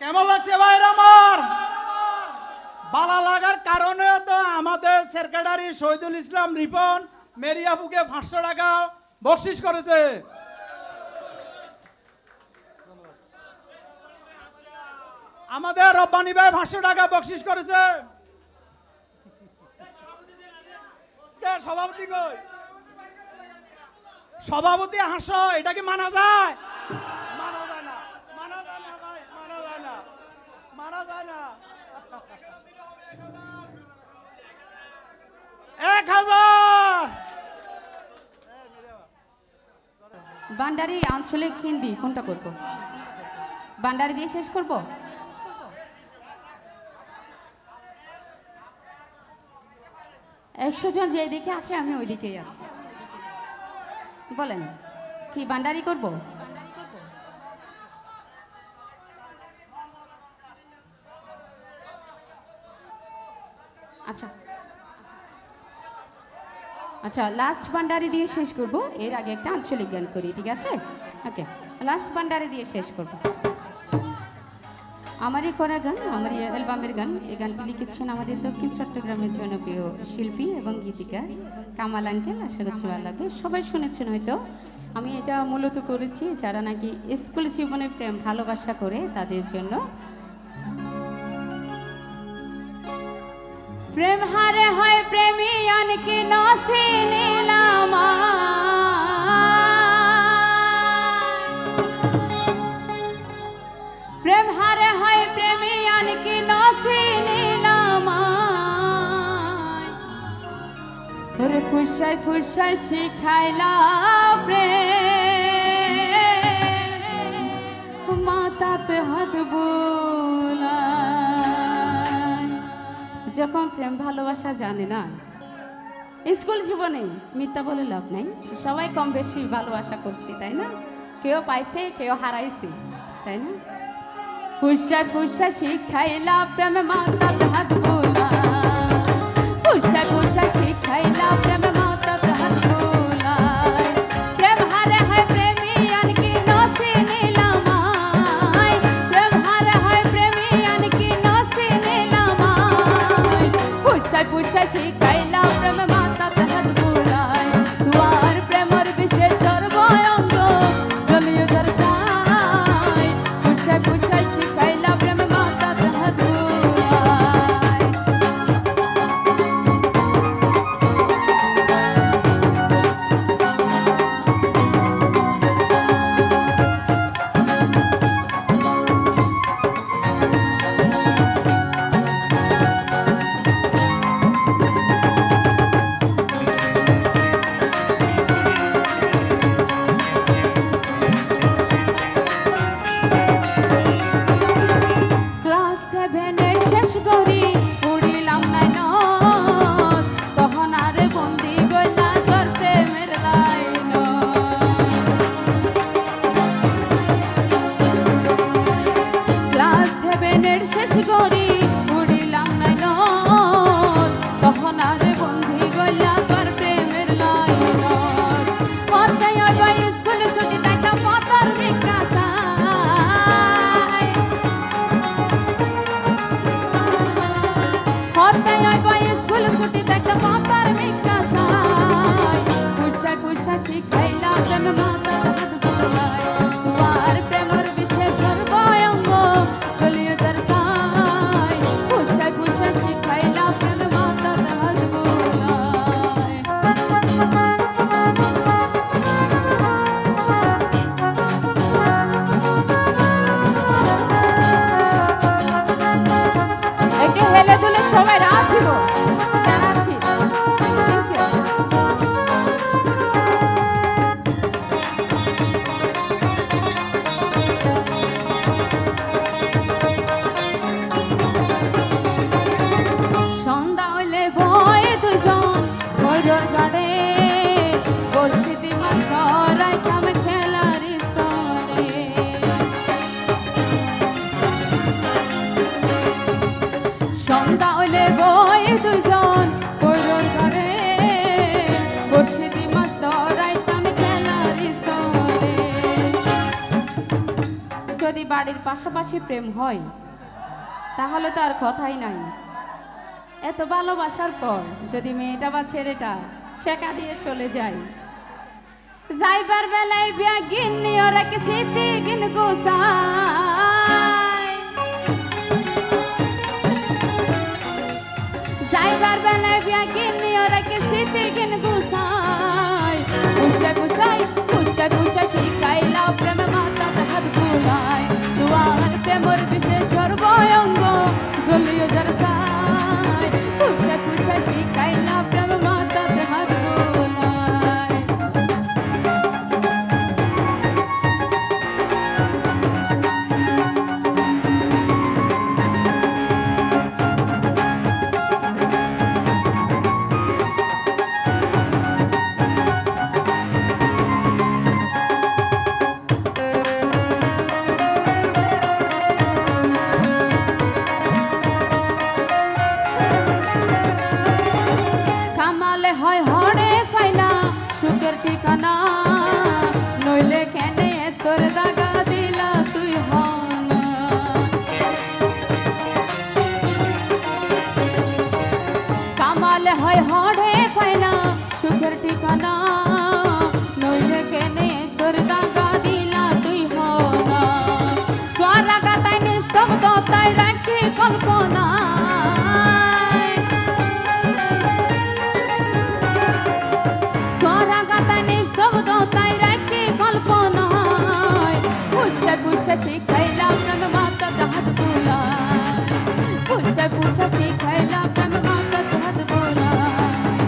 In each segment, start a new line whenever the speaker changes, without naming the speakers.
কেমন লাগছে ভাইরা আমার? ভালো লাগার কারণে তো আমাদের সেক্রেটারি শহীদুল ইসলাম রিপন মেরিয়াপুকে 500 টাকা বকশিশ করেছে। আমাদের রব্বানি ভাই 500 টাকা বকশিশ করেছে। সভাপতি কই? সভাপতি হাসো, এটা কি মানা যায়? মানা যায় না, মানা যায় না ভাই, মানা যায় না, মানা যায় না। 1000
বান্ডারি আঞ্চলিক হিন্দি কোনটা করব? বান্ডারি দিয়ে শেষ করব? একশো জন যেদিকে আছে আমি ওই দিকেই আছি। বলেন কি বান্ডারি করব? আচ্ছা আচ্ছা, লাস্ট বান্ডারি দিয়ে শেষ করব। এর আগে একটা আঞ্চলিক গান করি, ঠিক আছে? ওকে, লাস্ট বান্ডারি দিয়ে শেষ করব। আমারই করা গান, আমার অ্যালবামের গান। এই গানটি লিখেছেন আমাদের দক্ষিণ চট্টগ্রামের জনপ্রিয় শিল্পী এবং গীতিকার কামাল আঙ্কেল। আশা করছি ভালো লাগবে। সবাই শুনেছেন হয়তো। আমি এটা মূলত করেছি যারা নাকি স্কুল জীবনে প্রেম ভালোবাসা করে তাদের জন্য। প্রেম হারে হয় প্রেমিয়ানকে নসে নিলাম, প্রেম হারে হয় প্রেমিয়ানকে নসে নিলাম। ওরে ফুসাই ফুসাই শিখাইলা প্রেম, মাতাতে হাত বোলা। যখন প্রেম ভালোবাসা জানে না, স্কুল জীবনে মিথ্যা বলে লাভ নাই, সবাই কম বেশি ভালোবাসা করছি, তাই না? কেউ পাইছে কেউ হারাইছে, তাই না? ফুসাই ফুসাই শিখাইলা প্রেম, মাতাতে হাত বোলা। ফুসাই ফুসাই শিখাইলা প্রেম, মাতাতে হাত বোলা। প্রেম হারে হয় প্রেমিয়ানকে নসে নিলাম, প্রেম হারে হয় প্রেমিয়ানকে নসে নিলাম। ফুসাই ফুসাই শিখাইলা প্রেম, মাতাতে হাত বোলায়। তোমার প্রেমর বিশেষ সর্বঙ্গ জ্বলিয়ে ধরছাই। ফুসাই ফুসাই শিখাইলা প্রেম, মাতাতে হাত বোলায়। ক্লাস 7 শেষ করি উড়িলাম না নদ, তখন আর বন্দি গইলা তোর প্রেমের লাইন। ক্লাস 7 শেষ করি উড়িলাম না নদ, তখন আর বন্দি গইলা তোর প্রেমের লাইন। পথে আইবা স্কুলে ছুটি তাইতাম পথর বিকাশায়। পথে আইবা স্কুলে ছুটি তাইতাম পথর বিকাশায়। কুশা কুশা শিখাইলা প্রেম, মাতাতে হাত বোলায়। তোমার প্রেমর বিশেষ সর্বঙ্গ জ্বলিয়ে ধরছাই। কুশা কুশা শিখাইলা প্রেম, মাতাতে হাত বোলায়। একটু হেলে দুলে সবাই রাত দিব, জানাচ্ছি। পাশাপাশি প্রেম হয় তাহলে তো আর কথাই নাই। এত ভালোবাসার পর যদি মেয়েটা বা ছেলেটা ছেকা দিয়ে চলে যায়, যাইবার বেলায় বিয়া গিন্নি ওরা কি স্মৃতি গিন গোসাই, যাইবার বেলায় বিয়া গিন্নি ওরা কি স্মৃতি গিন গোসাই, পুষাই পুষাই পুষাই পুষাই শিখাইলা প্রেম মাতা হাত বুলাই, দুয়ার প্রেমর বিশেষ সর্বঙ্গ জ্বলিও যার সাই, পুষাই পুষাই শিখাইলা প্রেম মাতা হাত বুলাই। হয় হড়ে ফাইনা সুখের ঠিকানা, নইলে কেনে তোর দাগা দিলা তুই হনা, কামালে হয় হড়ে ফাইনা সুখের ঠিকানা, নইলে কেনে তোর দাগা দিলা তুই হনা, তোর আগা তাই নিস্তব্ধ তাই রাখি কল্পনা, তাই রাখি কল্পনায়, পুষা পুষা শিখাইলা প্রেম মাতা হাত বুলাই, পুষা পুষা শিখাইলা প্রেম মাতা হাত বুলাই,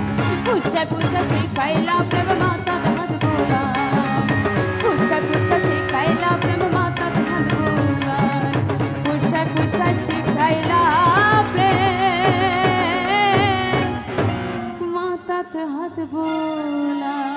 পুষা পুষা শিখাইলা প্রেম মাতা হাত বুলাই, পুষা পুষা শিখাইলা প্রেম মাতা হাত বুলাই, পুষা পুষা শিখাইলা প্রেম মাতা হাত বুলাই।